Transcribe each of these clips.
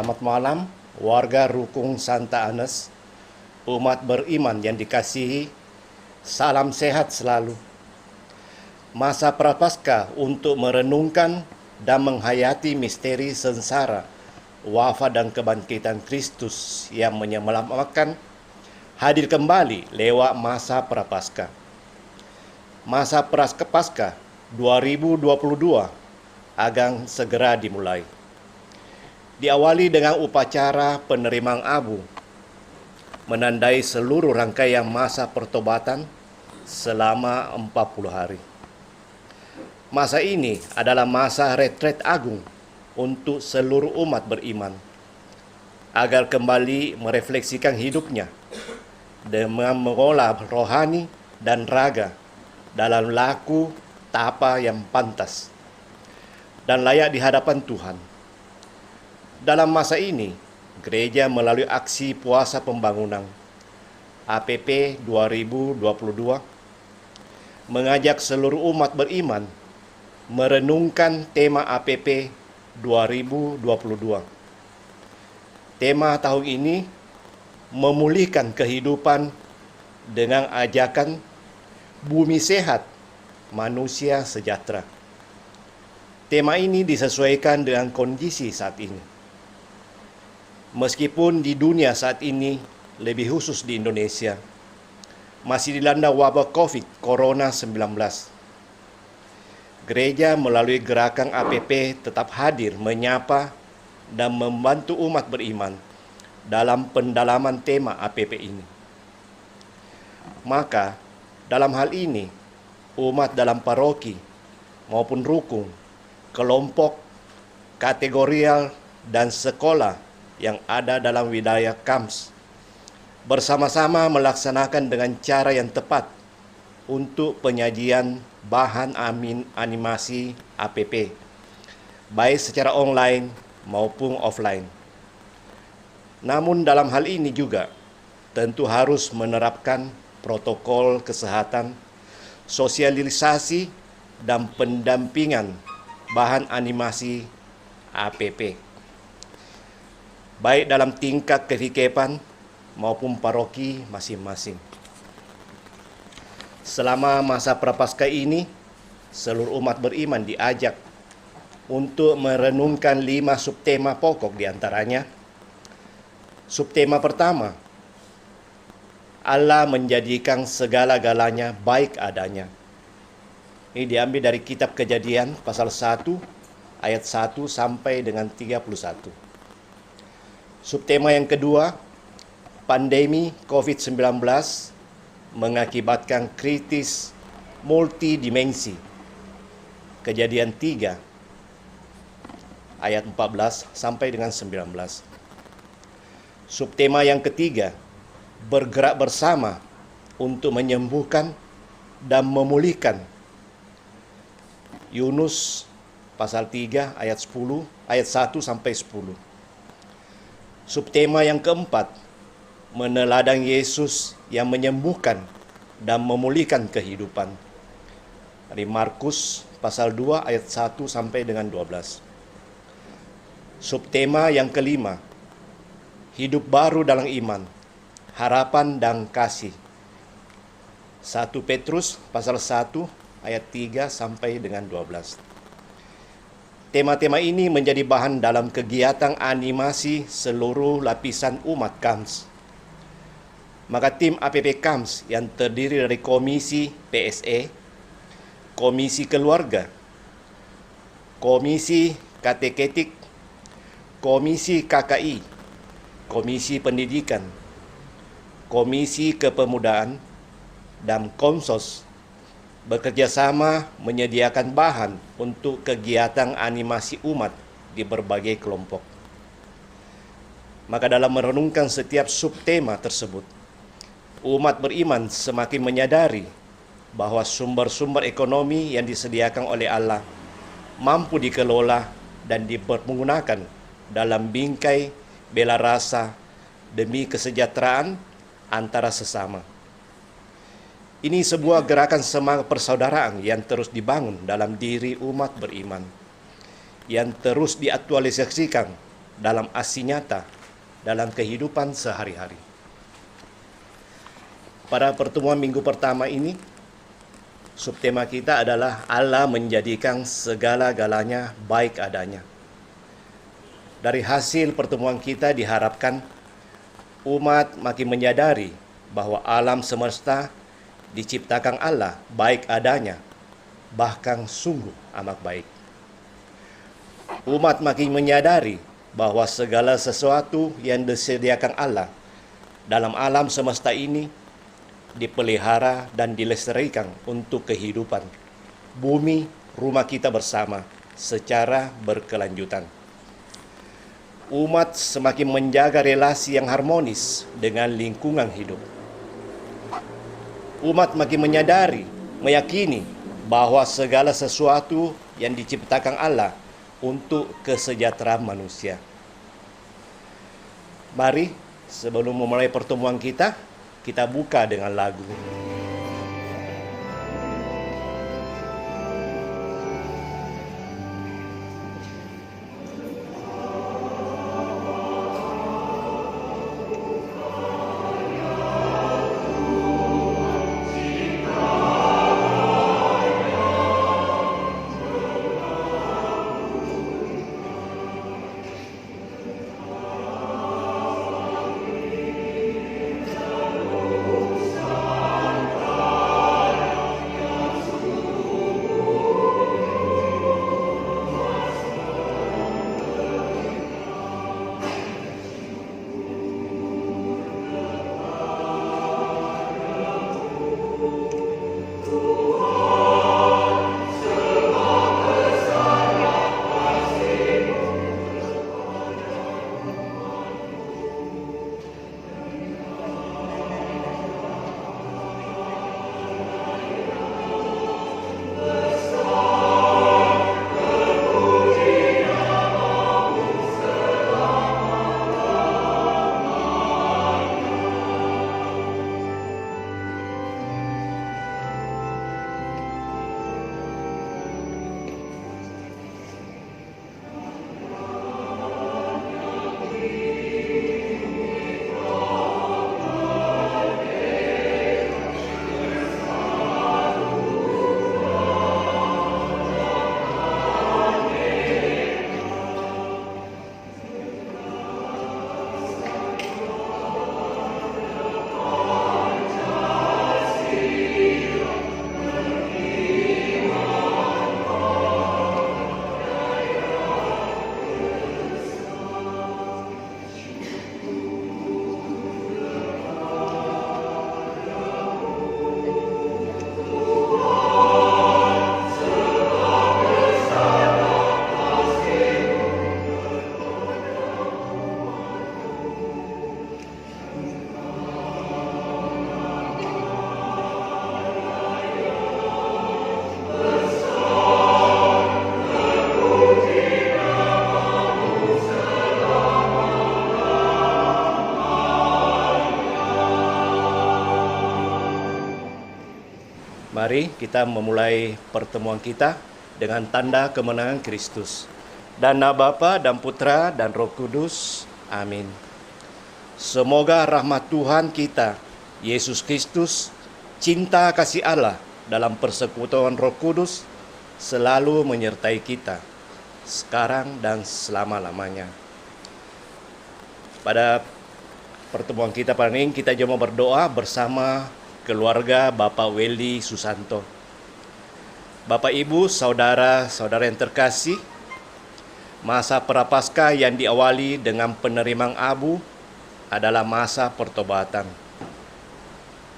Selamat malam, warga Rukung Santa Anes, umat beriman yang dikasihi, salam sehat selalu. Masa Prapaskah untuk merenungkan dan menghayati misteri sengsara, wafat dan kebangkitan Kristus yang menyelamatkan hadir kembali lewat masa Prapaskah. Masa Prapaskah 2022 akan segera dimulai. Diawali dengan upacara penerimaan abu, menandai seluruh rangkaian masa pertobatan selama 40 hari. Masa ini adalah masa retret agung untuk seluruh umat beriman, agar kembali merefleksikan hidupnya dengan mengolah rohani dan raga dalam laku tapa yang pantas dan layak di hadapan Tuhan. Dalam masa ini, gereja melalui aksi puasa pembangunan APP 2022 mengajak seluruh umat beriman merenungkan tema APP 2022. Tema tahun ini memulihkan kehidupan dengan ajakan bumi sehat, manusia sejahtera. Tema ini disesuaikan dengan kondisi saat ini. Meskipun di dunia saat ini, lebih khusus di Indonesia, masih dilanda wabah COVID-19, gereja melalui gerakan APP tetap hadir menyapa dan membantu umat beriman dalam pendalaman tema APP ini. Maka, dalam hal ini, umat dalam paroki maupun rukun, kelompok, kategorial, dan sekolah yang ada dalam wilayah KAMS bersama-sama melaksanakan dengan cara yang tepat untuk penyajian bahan animasi APP, baik secara online maupun offline. Namun dalam hal ini juga tentu harus menerapkan protokol kesehatan, sosialisasi, dan pendampingan bahan animasi APP, baik dalam tingkat kevikepan maupun paroki masing-masing. Selama masa Prapaskah ini, seluruh umat beriman diajak untuk merenungkan 5 subtema pokok diantaranya. Subtema pertama, Allah menjadikan segala-galanya baik adanya. Ini diambil dari kitab Kejadian pasal 1 ayat 1 sampai dengan 31. Subtema yang kedua, pandemi COVID-19 mengakibatkan kritis multidimensi. Kejadian 3 ayat 14 sampai dengan 19. Subtema yang ketiga, bergerak bersama untuk menyembuhkan dan memulihkan. Yunus pasal 3 ayat 10 ayat 1 sampai 10. Subtema yang keempat, meneladang Yesus yang menyembuhkan dan memulihkan kehidupan. Dari Markus pasal 2 ayat 1 sampai dengan 12. Subtema yang kelima, hidup baru dalam iman, harapan dan kasih. 1 Petrus pasal 1 ayat 3 sampai dengan 12. Tema-tema ini menjadi bahan dalam kegiatan animasi seluruh lapisan umat KAMS. Maka tim APP KAMS yang terdiri dari Komisi PSE, Komisi Keluarga, Komisi Kateketik, Komisi KKI, Komisi Pendidikan, Komisi Kepemudaan, dan Komsos bekerjasama menyediakan bahan untuk kegiatan animasi umat di berbagai kelompok. Maka dalam merenungkan setiap subtema tersebut, umat beriman semakin menyadari bahwa sumber-sumber ekonomi yang disediakan oleh Allah mampu dikelola dan dipergunakan dalam bingkai bela rasa demi kesejahteraan antara sesama. Ini sebuah gerakan semangat persaudaraan yang terus dibangun dalam diri umat beriman, yang terus diaktualisasikan dalam aksi nyata dalam kehidupan sehari-hari. Pada pertemuan minggu pertama ini, subtema kita adalah Allah menjadikan segala-galanya baik adanya. Dari hasil pertemuan kita diharapkan umat makin menyadari bahwa alam semesta diciptakan Allah baik adanya, bahkan sungguh amat baik. Umat makin menyadari bahwa segala sesuatu yang disediakan Allah dalam alam semesta ini dipelihara dan dilestarikan untuk kehidupan bumi, rumah kita bersama secara berkelanjutan. Umat semakin menjaga relasi yang harmonis dengan lingkungan hidup. Umat makin menyadari, meyakini bahwa segala sesuatu yang diciptakan Allah untuk kesejahteraan manusia. Mari, sebelum memulai pertemuan kita buka dengan lagu. Mari kita memulai pertemuan kita dengan tanda kemenangan Kristus. Dan nama Bapa dan Putra dan Roh Kudus. Amin. Semoga rahmat Tuhan kita, Yesus Kristus, cinta kasih Allah dalam persekutuan Roh Kudus selalu menyertai kita, sekarang dan selama-lamanya. Pada pertemuan kita pada ini, kita jom berdoa bersama keluarga Bapak Weldy Susanto. Bapak Ibu, saudara-saudara yang terkasih, masa Prapaskah yang diawali dengan penerimaan abu adalah masa pertobatan.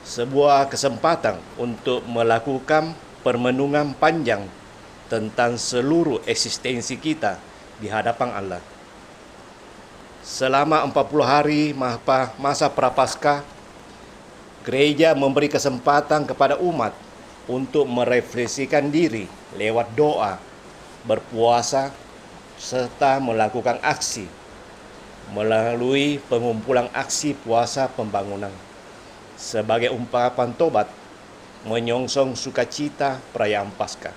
Sebuah kesempatan untuk melakukan permenungan panjang tentang seluruh eksistensi kita di hadapan Allah. Selama 40 hari masa Prapaskah, gereja memberi kesempatan kepada umat untuk merefleksikan diri lewat doa, berpuasa, serta melakukan aksi melalui pengumpulan aksi puasa pembangunan sebagai ungkapan tobat menyongsong sukacita perayaan Paskah.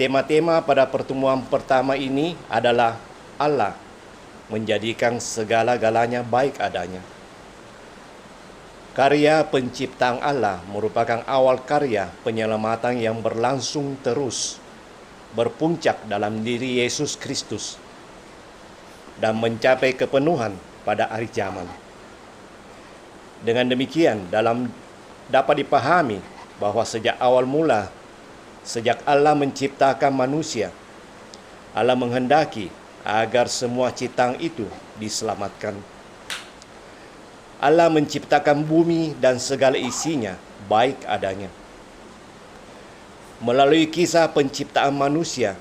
Tema-tema pada pertemuan pertama ini adalah Allah menjadikan segala-galanya baik adanya. Karya penciptaan Allah merupakan awal karya penyelamatan yang berlangsung terus, berpuncak dalam diri Yesus Kristus, dan mencapai kepenuhan pada akhir zaman. Dengan demikian, dapat dipahami bahwa sejak awal mula, sejak Allah menciptakan manusia, Allah menghendaki agar semua ciptaan itu diselamatkan. Allah menciptakan bumi dan segala isinya baik adanya. Melalui kisah penciptaan manusia,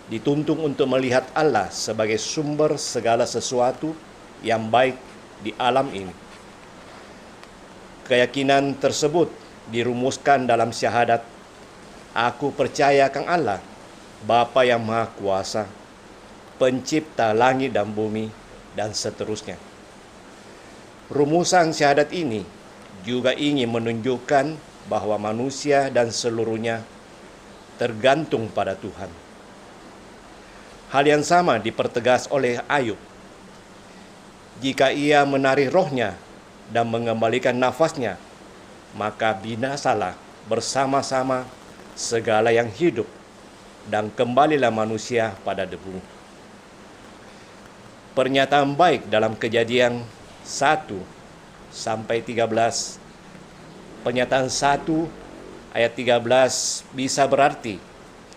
dituntun untuk melihat Allah sebagai sumber segala sesuatu yang baik di alam ini. Keyakinan tersebut dirumuskan dalam syahadat, "Aku percaya akan Allah, Bapa yang Maha Kuasa, pencipta langit dan bumi," dan seterusnya. Rumusan syahadat ini juga ingin menunjukkan bahwa manusia dan seluruhnya tergantung pada Tuhan. Hal yang sama dipertegas oleh Ayub. Jika ia menarik rohnya dan mengembalikan nafasnya, maka binasalah bersama-sama segala yang hidup, dan kembalilah manusia pada debu. Pernyataan baik dalam Kejadian 1 sampai 13. Pernyataan 1 ayat 13 bisa berarti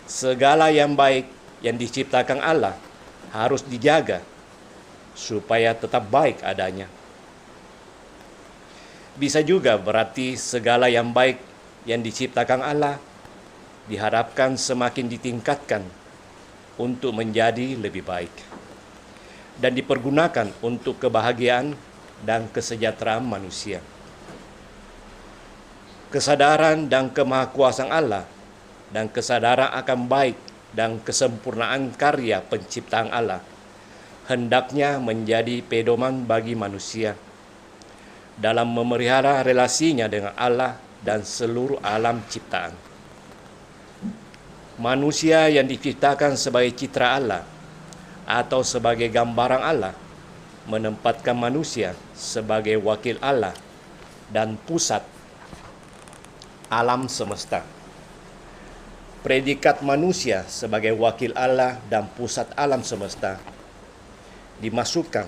segala yang baik yang diciptakan Allah harus dijaga supaya tetap baik adanya. Bisa juga berarti segala yang baik yang diciptakan Allah diharapkan semakin ditingkatkan untuk menjadi lebih baik dan dipergunakan untuk kebahagiaan dan kesejahteraan manusia. Kesadaran dan kemahakuasaan Allah dan kesadaran akan baik dan kesempurnaan karya penciptaan Allah hendaknya menjadi pedoman bagi manusia dalam memelihara relasinya dengan Allah dan seluruh alam ciptaan. Manusia yang diciptakan sebagai citra Allah atau sebagai gambaran Allah menempatkan manusia sebagai wakil Allah dan pusat alam semesta. Predikat manusia sebagai wakil Allah dan pusat alam semesta dimasukkan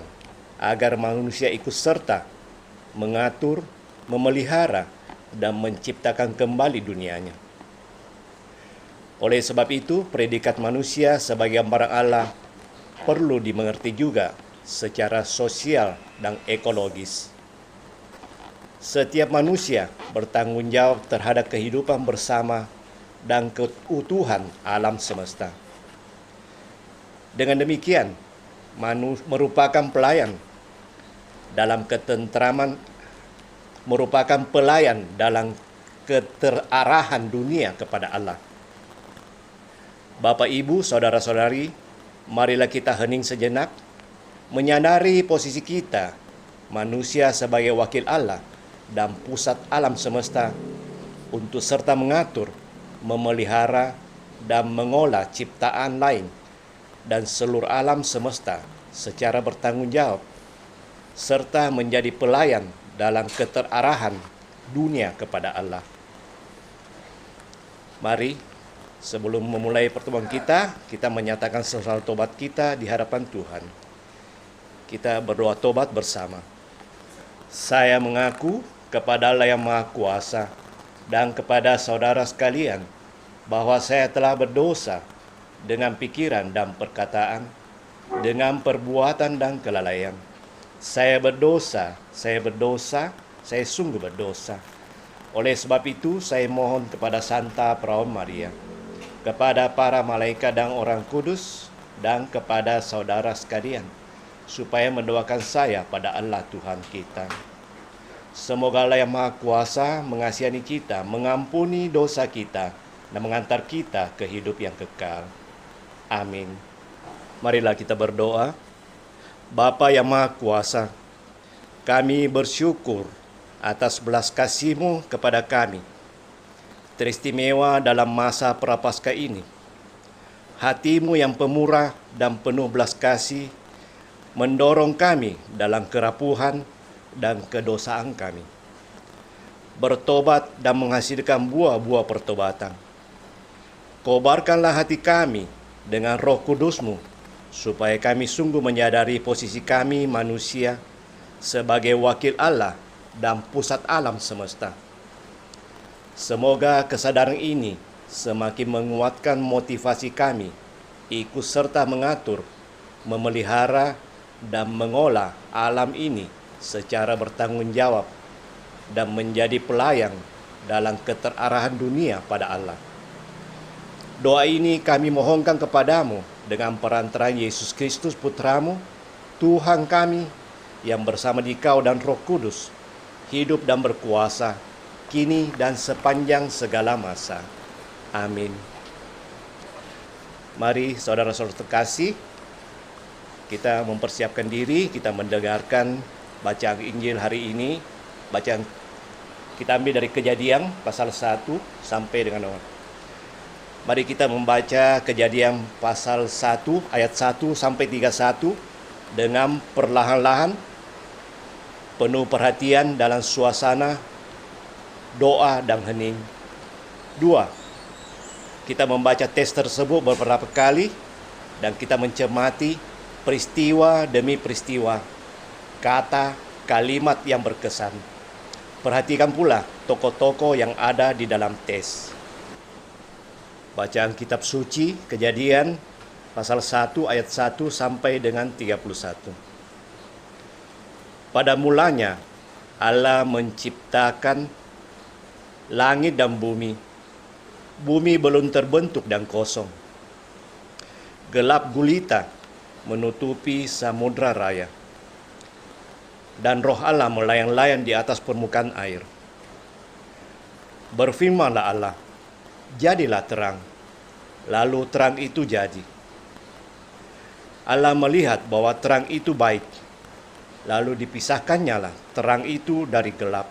agar manusia ikut serta mengatur, memelihara, dan menciptakan kembali dunianya. Oleh sebab itu, predikat manusia sebagai gambaran Allah perlu dimengerti juga secara sosial dan ekologis. Setiap manusia bertanggung jawab terhadap kehidupan bersama dan keutuhan alam semesta. Dengan demikian, merupakan pelayan dalam keterarahan dunia kepada Allah. Bapak, Ibu, saudara-saudari, marilah kita hening sejenak, menyadari posisi kita, manusia sebagai wakil Allah dan pusat alam semesta, untuk serta mengatur, memelihara, dan mengolah ciptaan lain dan seluruh alam semesta secara bertanggung jawab, serta menjadi pelayan dalam keterarahan dunia kepada Allah. Mari, sebelum memulai pertemuan kita menyatakan sesaat tobat kita di hadapan Tuhan. Kita berdoa tobat bersama. Saya mengaku kepada Allah yang Maha Kuasa dan kepada saudara sekalian bahwa saya telah berdosa dengan pikiran dan perkataan, dengan perbuatan dan kelalaian. Saya berdosa, saya sungguh berdosa. Oleh sebab itu, saya mohon kepada Santa Perawan Maria, kepada para malaikat dan orang kudus, dan kepada saudara sekalian, supaya mendoakan saya pada Allah Tuhan kita. Semoga Allah yang Maha Kuasa mengasihani kita, mengampuni dosa kita, dan mengantar kita ke hidup yang kekal. Amin. Marilah kita berdoa. Bapa yang Maha Kuasa, kami bersyukur atas belas kasih-Mu kepada kami, teristimewa dalam masa Prapaskah ini. hati-Mu yang pemurah dan penuh belas kasih mendorong kami dalam kerapuhan dan kedosaan kami, bertobat dan menghasilkan buah-buah pertobatan. Kobarkanlah hati kami dengan Roh Kudus-Mu, supaya kami sungguh menyadari posisi kami manusia sebagai wakil Allah dan pusat alam semesta. Semoga kesadaran ini semakin menguatkan motivasi kami ikut serta mengatur, memelihara, dan mengolah alam ini secara bertanggung jawab dan menjadi pelayan dalam keterarahan dunia pada Allah. Doa ini kami mohonkan kepadamu dengan perantaraan Yesus Kristus Putra-Mu, Tuhan kami, yang bersama Dikau dan Roh Kudus, hidup dan berkuasa, kini dan sepanjang segala masa. Amin. Mari saudara-saudara terkasih, kita mempersiapkan diri, kita mendengarkan bacaan Injil hari ini. Bacaan kita ambil dari Kejadian pasal 1 sampai dengan Mari kita membaca Kejadian pasal 1 ayat 1 sampai 31 dengan perlahan-lahan, penuh perhatian dalam suasana doa dan hening. 2. Kita membaca teks tersebut beberapa kali dan kita mencermati peristiwa demi peristiwa, kata, kalimat yang berkesan. Perhatikan pula tokoh-tokoh yang ada di dalam teks. Bacaan kitab suci Kejadian pasal 1 ayat 1 sampai dengan 31. Pada mulanya Allah menciptakan langit dan bumi. Bumi belum terbentuk dan kosong. Gelap gulita menutupi samudra raya, dan Roh Allah melayang-layang di atas permukaan air. Berfirmanlah Allah, jadilah terang. Lalu terang itu jadi. Allah melihat bahwa terang itu baik. Lalu dipisahkannyalah terang itu dari gelap.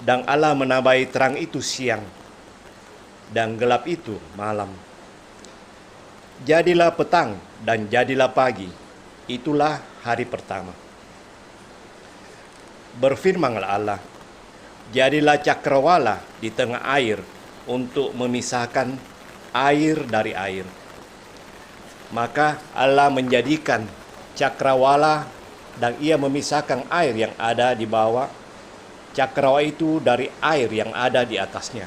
Dan Allah menamai terang itu siang, dan gelap itu malam. Jadilah petang dan jadilah pagi, itulah hari pertama. Berfirmanlah Allah, jadilah cakrawala di tengah air untuk memisahkan air dari air. Maka Allah menjadikan cakrawala dan ia memisahkan air yang ada di bawah cakrawala itu dari air yang ada di atasnya.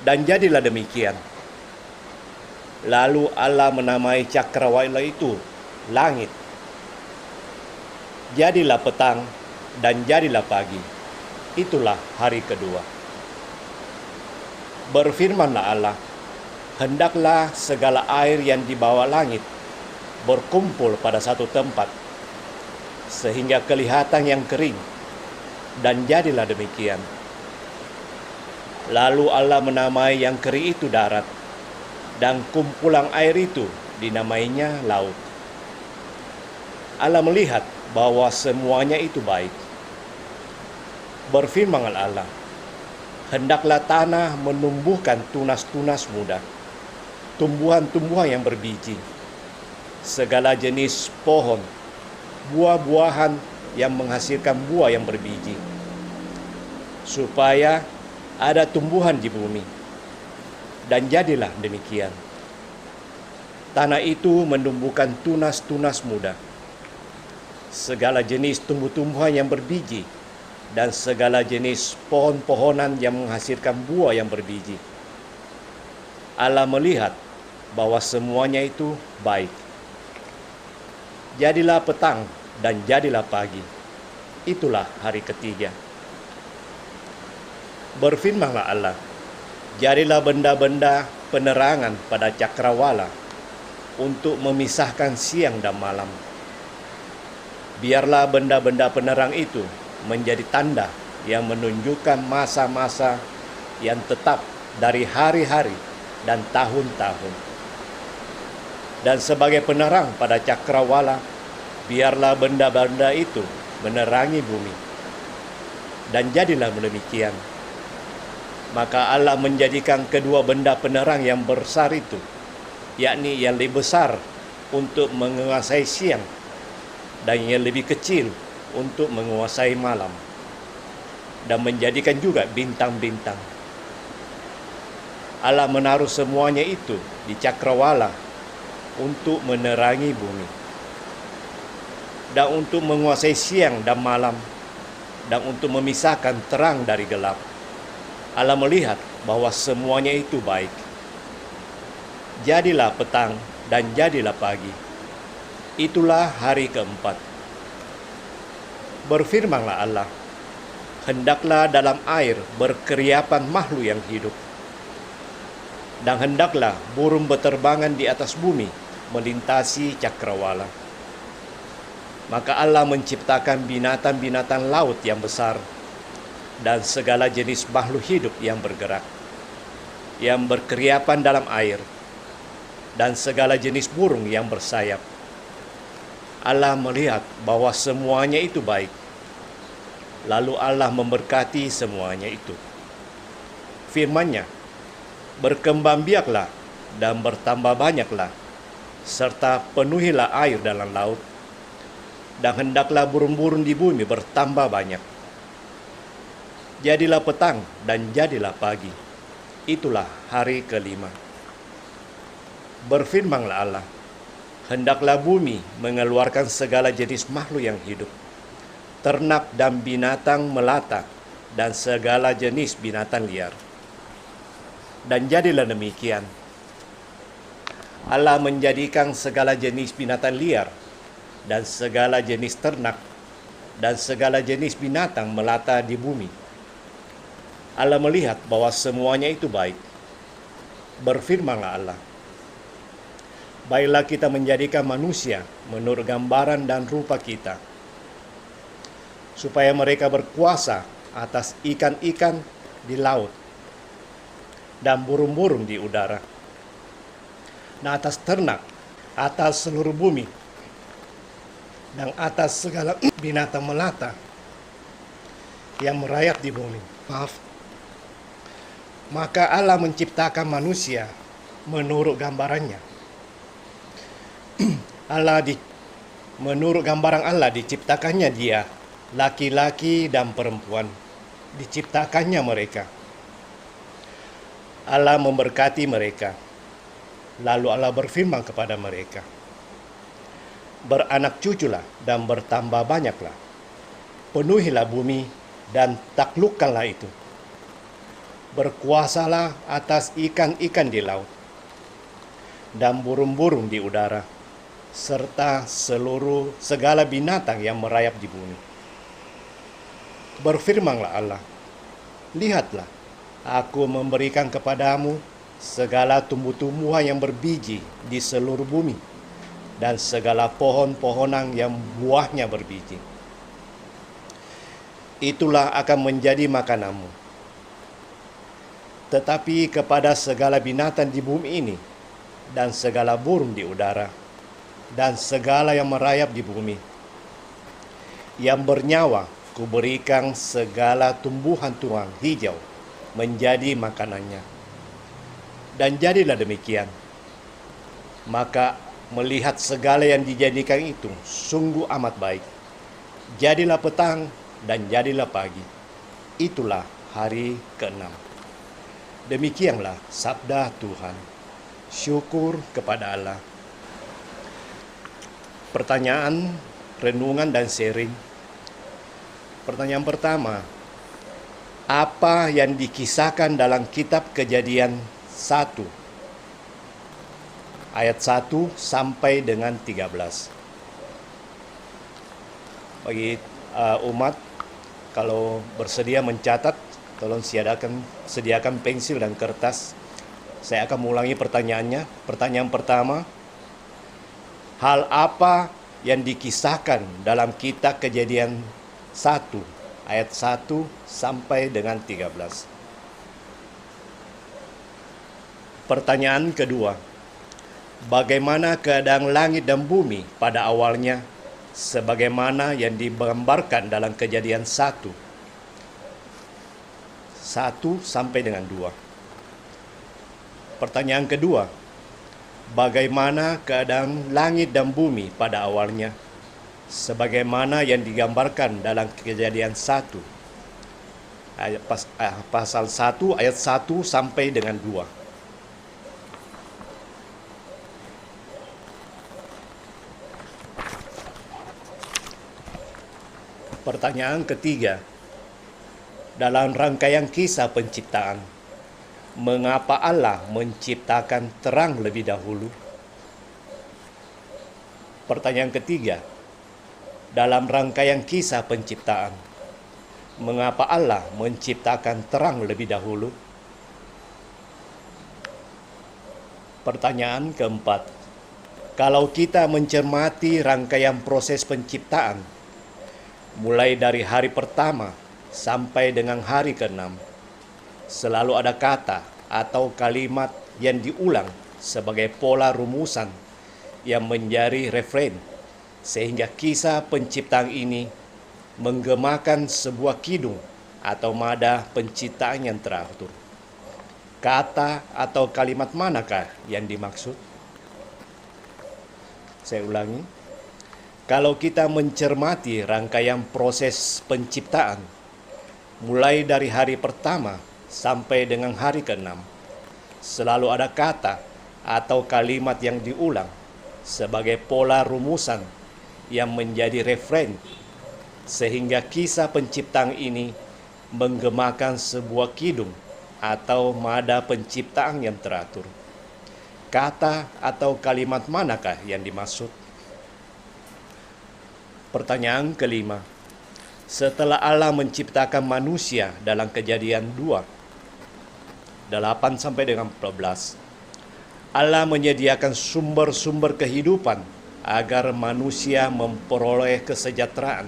Dan jadilah demikian. Lalu Allah menamai cakrawala itu langit. Jadilah petang dan jadilah pagi. Itulah hari kedua. Berfirmanlah Allah, hendaklah segala air yang di bawah langit berkumpul pada satu tempat, sehingga kelihatan yang kering. Dan jadilah demikian. Lalu Allah menamai yang kering itu darat, dan kumpulan air itu dinamainya laut. Allah melihat bahwa semuanya itu baik. Berfirmanlah Allah, hendaklah tanah menumbuhkan tunas-tunas muda, tumbuhan-tumbuhan yang berbiji, segala jenis pohon, buah-buahan yang menghasilkan buah yang berbiji, supaya ada tumbuhan di bumi. Dan jadilah demikian. Tanah itu menumbuhkan tunas-tunas muda, segala jenis tumbuh-tumbuhan yang berbiji, dan segala jenis pohon-pohonan yang menghasilkan buah yang berbiji. Allah melihat bahwa semuanya itu baik. Jadilah petang dan jadilah pagi. Itulah hari ketiga. Berfirmanlah Allah, jadilah benda-benda penerangan pada cakrawala untuk memisahkan siang dan malam. Biarlah benda-benda penerang itu menjadi tanda yang menunjukkan masa-masa yang tetap dari hari-hari dan tahun-tahun. Dan sebagai penerang pada cakrawala, biarlah benda-benda itu menerangi bumi. Dan jadilah demikian. Maka Allah menjadikan kedua benda penerang yang besar itu, yakni yang lebih besar untuk menguasai siang dan yang lebih kecil untuk menguasai malam, dan menjadikan juga bintang-bintang. Allah menaruh semuanya itu di cakrawala untuk menerangi bumi dan untuk menguasai siang dan malam dan untuk memisahkan terang dari gelap. Allah melihat bahwa semuanya itu baik. Jadilah petang dan jadilah pagi. Itulah hari keempat. Berfirmanlah Allah, hendaklah dalam air berkeriapan makhluk yang hidup, dan hendaklah burung berterbangan di atas bumi melintasi cakrawala. Maka Allah menciptakan binatang-binatang laut yang besar dan segala jenis makhluk hidup yang bergerak, yang berkeriapan dalam air, dan segala jenis burung yang bersayap. Allah melihat bahwa semuanya itu baik. Lalu Allah memberkati semuanya itu. Firman-Nya, berkembang biaklah dan bertambah banyaklah, serta penuhilah air dalam laut, dan hendaklah burung-burung di bumi bertambah banyak. Jadilah petang dan jadilah pagi. Itulah hari kelima. Berfirmanlah Allah, hendaklah bumi mengeluarkan segala jenis makhluk yang hidup, ternak dan binatang melata, dan segala jenis binatang liar. Dan jadilah demikian. Allah menjadikan segala jenis binatang liar, dan segala jenis ternak, dan segala jenis binatang melata di bumi. Allah melihat bahwa semuanya itu baik. Berfirmanlah Allah, baiklah kita menjadikan manusia menurut gambaran dan rupa kita, supaya mereka berkuasa atas ikan-ikan di laut dan burung-burung di udara, dan atas ternak, atas seluruh bumi, dan atas segala binatang melata yang merayap di bumi. Maka Allah menciptakan manusia menurut gambarannya. Menurut gambaran Allah diciptakannya dia, laki-laki dan perempuan, diciptakannya mereka. Allah memberkati mereka. Lalu Allah berfirman kepada mereka, beranak cuculah dan bertambah banyaklah. Penuhilah bumi dan taklukkanlah itu. Berkuasalah atas ikan-ikan di laut dan burung-burung di udara, serta segala binatang yang merayap di bumi. Berfirmanlah Allah, lihatlah, aku memberikan kepadamu segala tumbuh-tumbuhan yang berbiji di seluruh bumi, dan segala pohon-pohonan yang buahnya berbiji. Itulah akan menjadi makananmu. Tetapi kepada segala binatang di bumi ini, dan segala burung di udara, dan segala yang merayap di bumi, yang bernyawa, kuberikan segala tumbuhan-tumbuhan hijau menjadi makanannya. Dan jadilah demikian. Maka melihat segala yang dijadikan itu sungguh amat baik. Jadilah petang dan jadilah pagi. Itulah hari ke-6. Demikianlah sabda Tuhan. Syukur kepada Allah. Pertanyaan, renungan, dan sharing. Pertanyaan pertama, apa yang dikisahkan dalam kitab Kejadian 1 ayat 1 sampai dengan 13? Bagi umat, kalau bersedia mencatat, tolong sediakan pensil dan kertas. Saya akan mengulangi pertanyaannya. Pertanyaan pertama, hal apa yang dikisahkan dalam kitab Kejadian 1 ayat 1 sampai dengan 13? Pertanyaan kedua, bagaimana keadaan langit dan bumi pada awalnya sebagaimana yang digambarkan dalam Kejadian 1 1 sampai dengan 2. Pertanyaan kedua, bagaimana keadaan langit dan bumi pada awalnya, sebagaimana yang digambarkan dalam Kejadian 1, pasal 1 ayat 1 sampai dengan 2. Pertanyaan ketiga, dalam rangkaian kisah penciptaan, mengapa Allah menciptakan terang lebih dahulu? Pertanyaan ketiga, dalam rangkaian kisah penciptaan, mengapa Allah menciptakan terang lebih dahulu? Pertanyaan keempat, kalau kita mencermati rangkaian proses penciptaan, mulai dari hari pertama sampai dengan hari ke-6, selalu ada kata atau kalimat yang diulang sebagai pola rumusan yang menjadi referen, sehingga kisah penciptaan ini menggemakan sebuah kidung atau mada penciptaan yang teratur. Kata atau kalimat manakah yang dimaksud? Saya ulangi. Kalau kita mencermati rangkaian proses penciptaan, mulai dari hari pertama sampai dengan hari ke-6, selalu ada kata atau kalimat yang diulang sebagai pola rumusan yang menjadi referen, sehingga kisah penciptaan ini menggemakan sebuah kidung atau mada penciptaan yang teratur. Kata atau kalimat manakah yang dimaksud? Pertanyaan kelima, setelah Allah menciptakan manusia dalam Kejadian 2, 8 sampai dengan 14, Allah menyediakan sumber-sumber kehidupan agar manusia memperoleh kesejahteraan.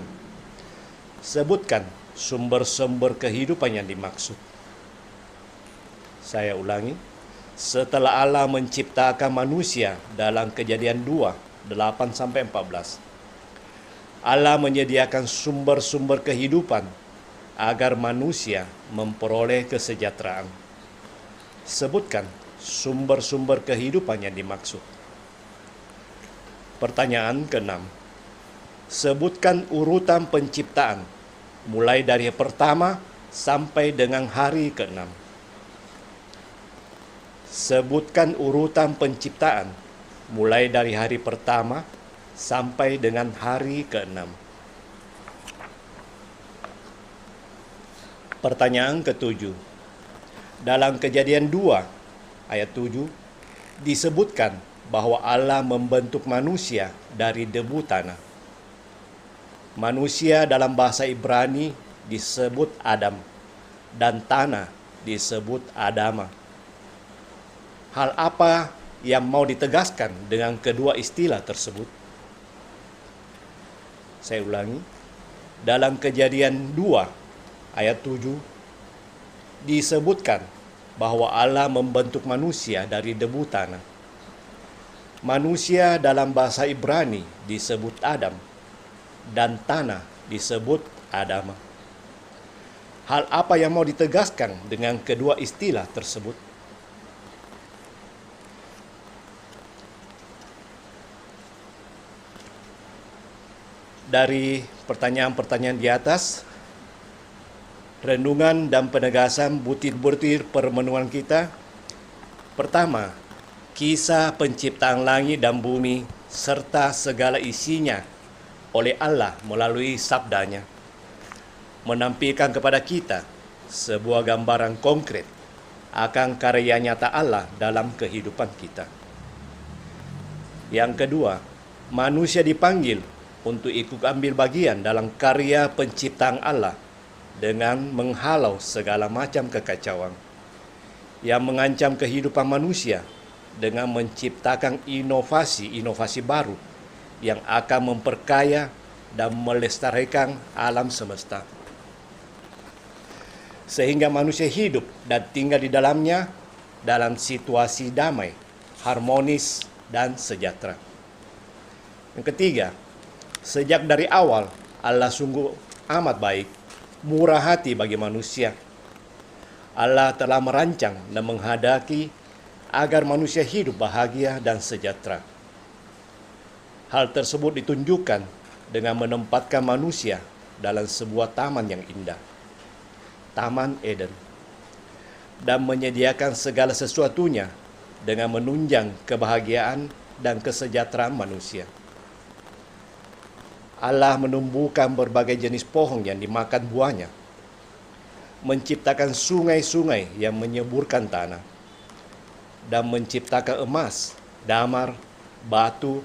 Sebutkan sumber-sumber kehidupan yang dimaksud. Saya ulangi, setelah Allah menciptakan manusia dalam Kejadian 2, 8 sampai 14, Allah menyediakan sumber-sumber kehidupan agar manusia memperoleh kesejahteraan. Sebutkan sumber-sumber kehidupan yang dimaksud. Pertanyaan ke-6. Sebutkan urutan penciptaan mulai dari pertama sampai dengan hari ke-6. Sebutkan urutan penciptaan mulai dari hari pertama sampai dengan hari ke-6. Pertanyaan ke-7. Dalam Kejadian 2 ayat 7 disebutkan bahwa Allah membentuk manusia dari debu tanah. Manusia dalam bahasa Ibrani disebut Adam dan tanah disebut Adama. Hal apa yang mau ditegaskan dengan kedua istilah tersebut? Saya ulangi, dalam Kejadian 2 ayat 7 disebutkan bahwa Allah membentuk manusia dari debu tanah. Manusia dalam bahasa Ibrani disebut Adam dan tanah disebut Adama. Hal apa yang mau ditegaskan dengan kedua istilah tersebut? Dari pertanyaan-pertanyaan di atas, renungan dan penegasan butir-butir permenungan kita. Pertama, kisah penciptaan langit dan bumi serta segala isinya oleh Allah melalui sabdanya menampilkan kepada kita sebuah gambaran konkret akan karya nyata Allah dalam kehidupan kita. Yang kedua, manusia dipanggil untuk ikut ambil bagian dalam karya penciptaan Allah dengan menghalau segala macam kekacauan yang mengancam kehidupan manusia dengan menciptakan inovasi-inovasi baru yang akan memperkaya dan melestarikan alam semesta, sehingga manusia hidup dan tinggal di dalamnya dalam situasi damai, harmonis, dan sejahtera. Yang ketiga, sejak dari awal Allah sungguh amat baik, murah hati bagi manusia. Allah telah merancang dan menghendaki agar manusia hidup bahagia dan sejahtera. Hal tersebut ditunjukkan dengan menempatkan manusia dalam sebuah taman yang indah, Taman Eden, dan menyediakan segala sesuatunya dengan menunjang kebahagiaan dan kesejahteraan manusia. Allah menumbuhkan berbagai jenis pohon yang dimakan buahnya, menciptakan sungai-sungai yang menyuburkan tanah, dan menciptakan emas, damar, batu,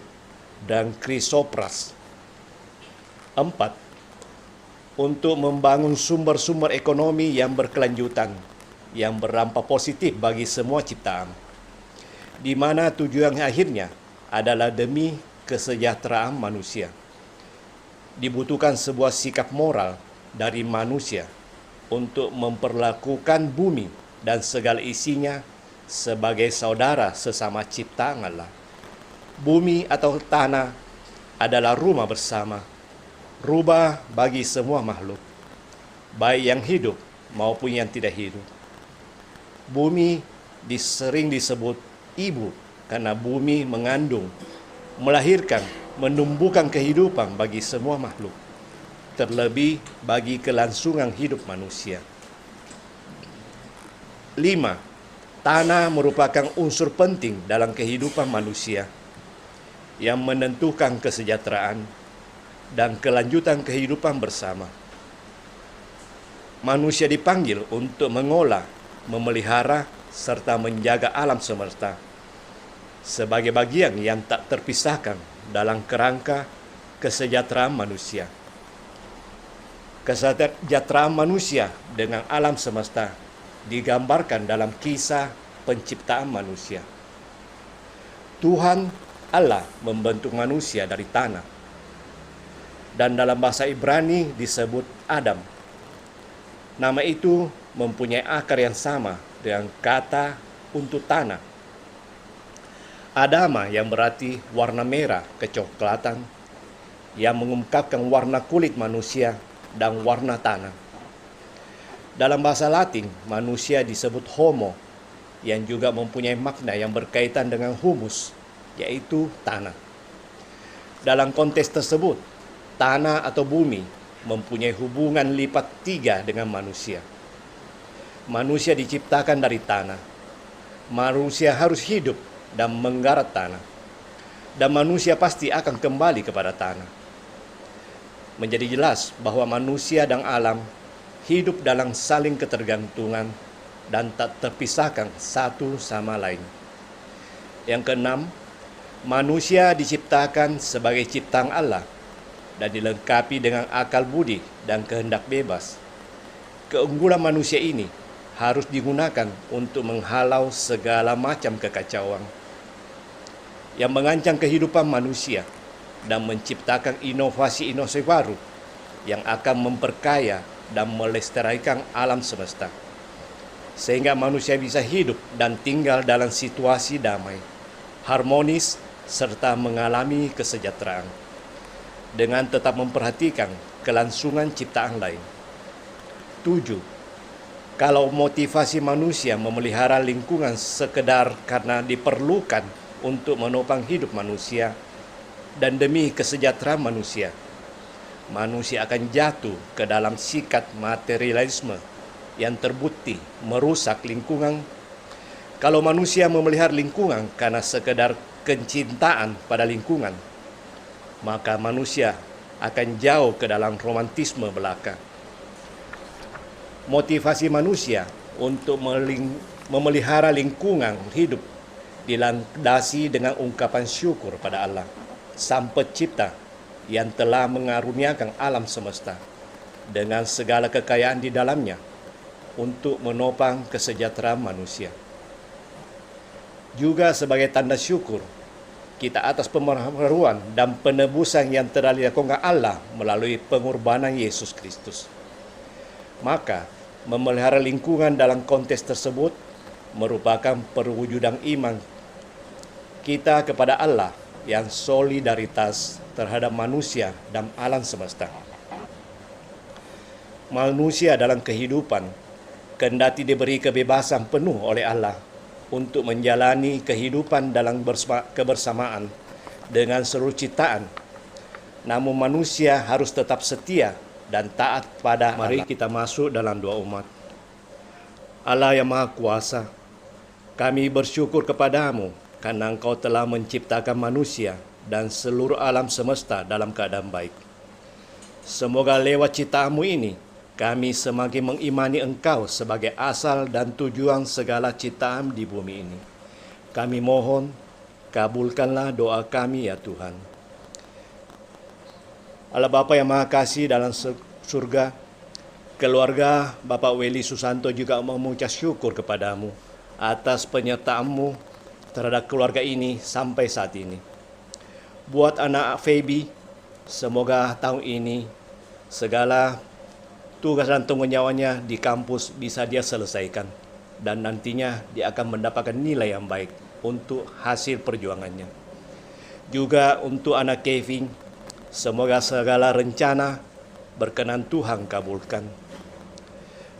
dan krisopras. 4. Untuk membangun sumber-sumber ekonomi yang berkelanjutan, yang berdampak positif bagi semua ciptaan, di mana tujuan akhirnya adalah demi kesejahteraan manusia. Dibutuhkan sebuah sikap moral dari manusia untuk memperlakukan bumi dan segala isinya sebagai saudara sesama ciptaan Allah. Bumi atau tanah adalah rumah bersama, rumah bagi semua makhluk, baik yang hidup maupun yang tidak hidup. Bumi sering disebut ibu karena bumi mengandung, melahirkan, menumbuhkan kehidupan bagi semua makhluk, terlebih bagi kelangsungan hidup manusia. 5. Tanah merupakan unsur penting dalam kehidupan manusia yang menentukan kesejahteraan dan kelanjutan kehidupan bersama. Manusia dipanggil untuk mengolah, memelihara, serta menjaga alam semesta sebagai bagian yang tak terpisahkan dalam kerangka kesejahteraan manusia. Kesejahteraan manusia dengan alam semesta digambarkan dalam kisah penciptaan manusia. Tuhan Allah membentuk manusia dari tanah, dan dalam bahasa Ibrani disebut Adam. Nama itu mempunyai akar yang sama dengan kata untuk tanah. Adama yang berarti warna merah kecoklatan, yang mengungkapkan warna kulit manusia dan warna tanah. Dalam bahasa Latin, manusia disebut homo, yang juga mempunyai makna yang berkaitan dengan humus, yaitu tanah. Dalam konteks tersebut, tanah atau bumi mempunyai hubungan lipat 3 dengan manusia. Manusia diciptakan dari tanah. Manusia harus hidup dan menggarap tanah. Dan manusia pasti akan kembali kepada tanah. Menjadi jelas bahwa manusia dan alam hidup dalam saling ketergantungan dan tak terpisahkan satu sama lain. Yang keenam, manusia diciptakan sebagai ciptaan Allah dan dilengkapi dengan akal budi dan kehendak bebas. Keunggulan manusia ini harus digunakan untuk menghalau segala macam kekacauan yang mengancam kehidupan manusia dan menciptakan inovasi-inovasi baru yang akan memperkaya dan melestarikan alam semesta, sehingga manusia bisa hidup dan tinggal dalam situasi damai, harmonis, serta mengalami kesejahteraan, dengan tetap memperhatikan kelangsungan ciptaan lain. 7. Kalau motivasi manusia memelihara lingkungan sekedar karena diperlukan untuk menopang hidup manusia dan demi kesejahteraan manusia, manusia akan jatuh ke dalam sikap materialisme yang terbukti merusak lingkungan. Kalau manusia memelihara lingkungan karena sekedar kecintaan pada lingkungan, maka manusia akan jauh ke dalam romantisme belaka. Motivasi manusia untuk memelihara lingkungan hidup dilandasi dengan ungkapan syukur pada Allah, Sang Pencipta yang telah mengaruniakan alam semesta dengan segala kekayaan di dalamnya untuk menopang kesejahteraan manusia. Juga sebagai tanda syukur kita atas pembaharuan dan penebusan yang telah dilakukan Allah melalui pengorbanan Yesus Kristus. Maka, memelihara lingkungan dalam konteks tersebut merupakan perwujudan iman kita kepada Allah yang solidaritas terhadap manusia dan alam semesta. Manusia dalam kehidupan kendati diberi kebebasan penuh oleh Allah untuk menjalani kehidupan dalam kebersamaan dengan seluruh ciptaan. Namun manusia harus tetap setia dan taat pada Allah. Mari kita masuk dalam doa umat. Allah yang Maha Kuasa, kami bersyukur kepadamu karena Engkau telah menciptakan manusia dan seluruh alam semesta dalam keadaan baik. Semoga lewat ciptaanmu ini, kami semakin mengimani Engkau sebagai asal dan tujuan segala ciptaan di bumi ini. Kami mohon, kabulkanlah doa kami ya Tuhan. Allah Bapa yang Maha Kasih dalam surga, keluarga Bapak Weli Susanto juga mengucap syukur kepadamu atas penyertaan-Mu terhadap keluarga ini sampai saat ini. Buat anak Feby, semoga tahun ini segala tugas dan tanggung jawabnya di kampus bisa dia selesaikan dan nantinya dia akan mendapatkan nilai yang baik untuk hasil perjuangannya. Juga untuk anak Kevin, semoga segala rencana berkenan Tuhan kabulkan.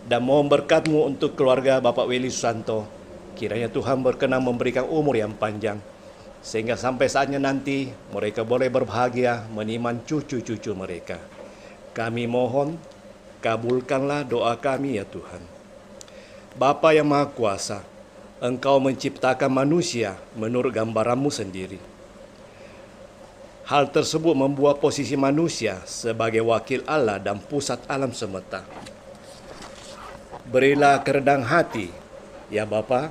Dan mohon berkat-Mu untuk keluarga Bapak Weli Susanto, kiranya Tuhan berkenan memberikan umur yang panjang, sehingga sampai saatnya nanti mereka boleh berbahagia meniman cucu-cucu mereka. Kami mohon, kabulkanlah doa kami ya Tuhan. Bapa yang Maha Kuasa, Engkau menciptakan manusia menurut gambaran-Mu sendiri. Hal tersebut membuat posisi manusia sebagai wakil Allah dan pusat alam semesta. Berilah kerendahan hati, ya Bapa,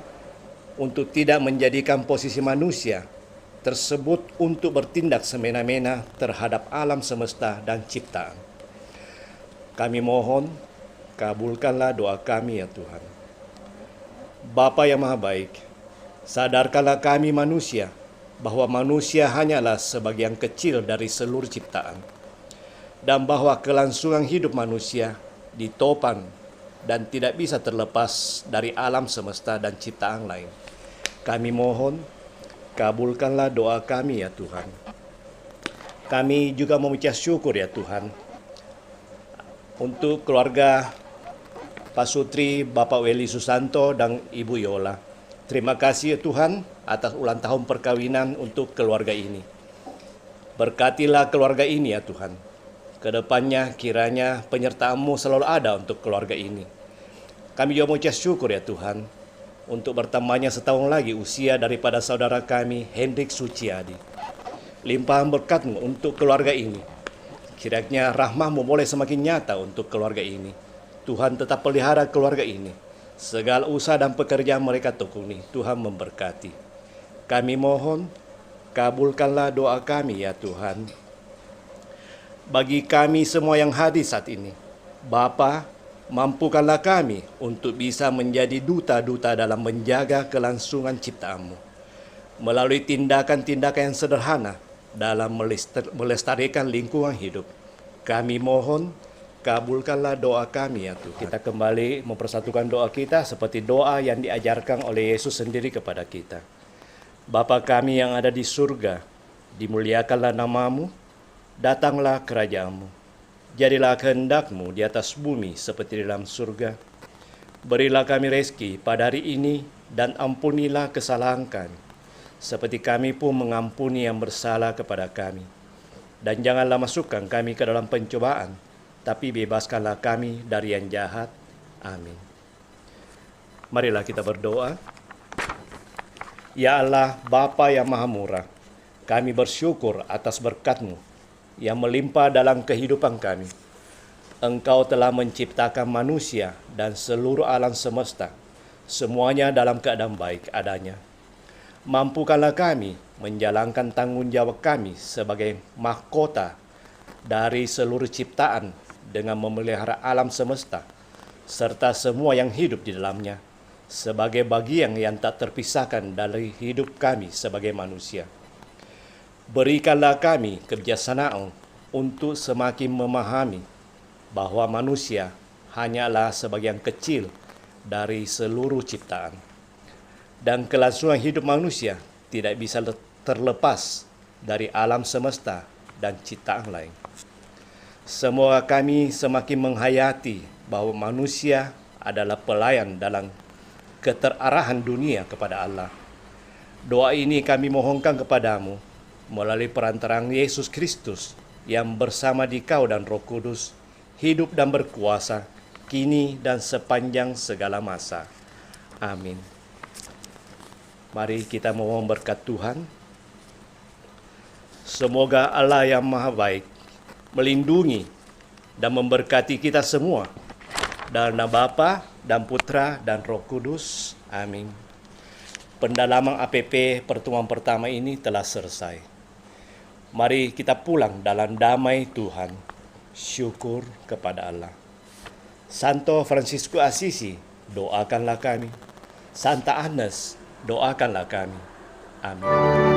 untuk tidak menjadikan posisi manusia tersebut untuk bertindak semena-mena terhadap alam semesta dan ciptaan. Kami mohon, kabulkanlah doa kami ya Tuhan. Bapa yang Maha Baik, sadarkanlah kami manusia bahwa manusia hanyalah sebagian kecil dari seluruh ciptaan, dan bahwa kelangsungan hidup manusia ditopang dan tidak bisa terlepas dari alam semesta dan ciptaan lain. Kami mohon, kabulkanlah doa kami ya Tuhan. Kami juga mengucap syukur ya Tuhan untuk keluarga Pak Sutri, Bapak Weli Susanto, dan Ibu Yola. Terima kasih ya Tuhan atas ulang tahun perkawinan untuk keluarga ini. Berkatilah keluarga ini ya Tuhan. Kedepannya kiranya penyertaan-Mu selalu ada untuk keluarga ini. Kami juga mengucap syukur ya Tuhan untuk bertambahnya setahun lagi usia daripada saudara kami, Hendrik Suciadi. Limpahan berkat-Mu untuk keluarga ini. Kiranya rahmat-Mu boleh semakin nyata untuk keluarga ini. Tuhan tetap pelihara keluarga ini. Segala usaha dan pekerjaan mereka tekuni, Tuhan memberkati. Kami mohon, kabulkanlah doa kami ya Tuhan. Bagi kami semua yang hadir saat ini, Bapa, mampukanlah kami untuk bisa menjadi duta-duta dalam menjaga kelangsungan ciptaan-Mu melalui tindakan-tindakan yang sederhana dalam melestarikan lingkungan hidup. Kami mohon, kabulkanlah doa kami ya Tuhan. Kita kembali mempersatukan doa kita seperti doa yang diajarkan oleh Yesus sendiri kepada kita. Bapa kami yang ada di surga, dimuliakanlah nama-Mu, datanglah kerajaan-Mu. Jadilah kehendak-Mu di atas bumi seperti di dalam surga. Berilah kami rezeki pada hari ini dan ampunilah kesalahan kami, seperti kami pun mengampuni yang bersalah kepada kami. Dan janganlah masukkan kami ke dalam pencobaan, tapi bebaskanlah kami dari yang jahat. Amin. Marilah kita berdoa. Ya Allah, Bapa yang Maha Murah, kami bersyukur atas berkat-Mu yang melimpah dalam kehidupan kami. Engkau telah menciptakan manusia dan seluruh alam semesta, semuanya dalam keadaan baik adanya. Mampukanlah kami menjalankan tanggung jawab kami sebagai mahkota dari seluruh ciptaan dengan memelihara alam semesta, serta semua yang hidup di dalamnya, sebagai bagian yang tak terpisahkan dari hidup kami sebagai manusia. Berikanlah kami kebijaksanaan untuk semakin memahami bahwa manusia hanyalah sebagian kecil dari seluruh ciptaan. Dan kelangsungan hidup manusia tidak bisa terlepas dari alam semesta dan ciptaan lain. Semoga kami semakin menghayati bahwa manusia adalah pelayan dalam keterarahan dunia kepada Allah. Doa ini kami mohonkan kepadamu melalui perantaraan Yesus Kristus yang bersama Dikau dan Roh Kudus, hidup dan berkuasa, kini dan sepanjang segala masa. Amin. Mari kita mohon berkat Tuhan. Semoga Allah yang Maha Baik melindungi dan memberkati kita semua. Dalam nama Bapa dan Putra dan Roh Kudus. Amin. Pendalaman APP pertemuan pertama ini telah selesai. Mari kita pulang dalam damai Tuhan. Syukur kepada Allah. Santo Fransiskus Assisi, doakanlah kami. Santa Agnes, doakanlah kami. Amin.